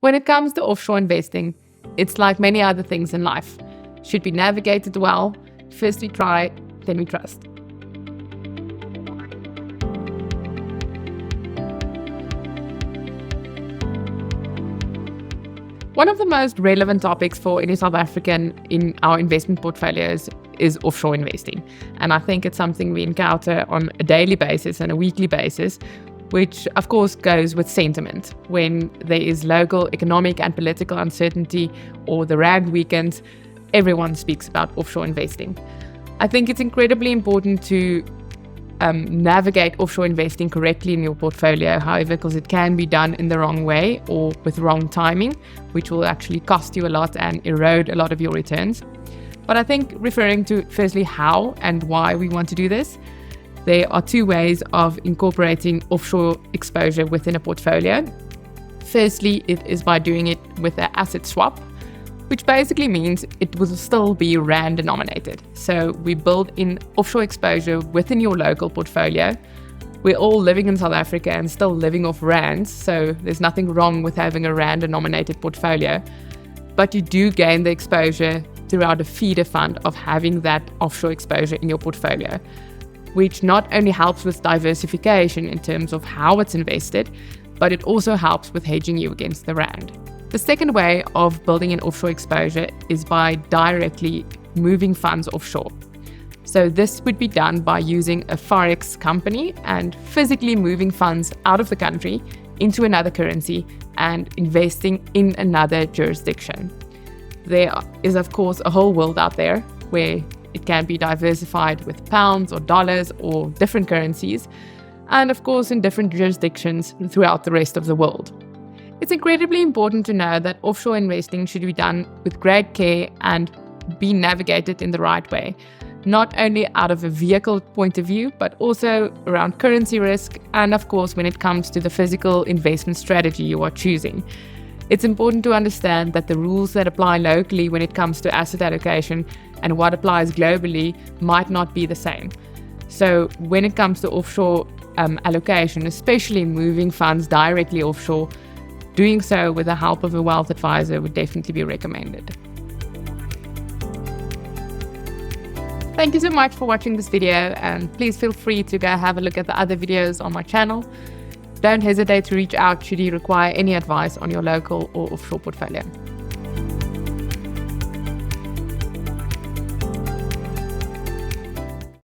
When it comes to offshore investing, it's like many other things in life. Should be navigated well. First we try, then we trust. One of the most relevant topics for any South African in our investment portfolios is offshore investing. And I think it's something we encounter on a daily basis and a weekly basis, which of course goes with sentiment. When there is local economic and political uncertainty or the rand weakens, everyone speaks about offshore investing. I think it's incredibly important to navigate offshore investing correctly in your portfolio, however, because it can be done in the wrong way or with wrong timing, which will actually cost you a lot and erode a lot of your returns. But I think referring to firstly how and why we want to do this, there are two ways of incorporating offshore exposure within a portfolio. Firstly, it is by doing it with an asset swap, which basically means it will still be rand denominated. So we build in offshore exposure within your local portfolio. We're all living in South Africa and still living off rands, so there's nothing wrong with having a rand denominated portfolio. But you do gain the exposure throughout a feeder fund of having that offshore exposure in your portfolio, which not only helps with diversification in terms of how it's invested, but it also helps with hedging you against the rand. The second way of building an offshore exposure is by directly moving funds offshore. So this would be done by using a forex company and physically moving funds out of the country into another currency and investing in another jurisdiction. There is, of course, a whole world out there where it can be diversified with pounds or dollars or different currencies, and of course in different jurisdictions throughout the rest of the world. It's incredibly important to know that offshore investing should be done with great care and be navigated in the right way, not only out of a vehicle point of view, but also around currency risk and of course when it comes to the physical investment strategy you are choosing. It's important to understand that the rules that apply locally when it comes to asset allocation and what applies globally might not be the same. So when it comes to offshore allocation, especially moving funds directly offshore, doing so with the help of a wealth advisor would definitely be recommended. Thank you so much for watching this video, and please feel free to go have a look at the other videos on my channel. Don't hesitate to reach out should you require any advice on your local or offshore portfolio.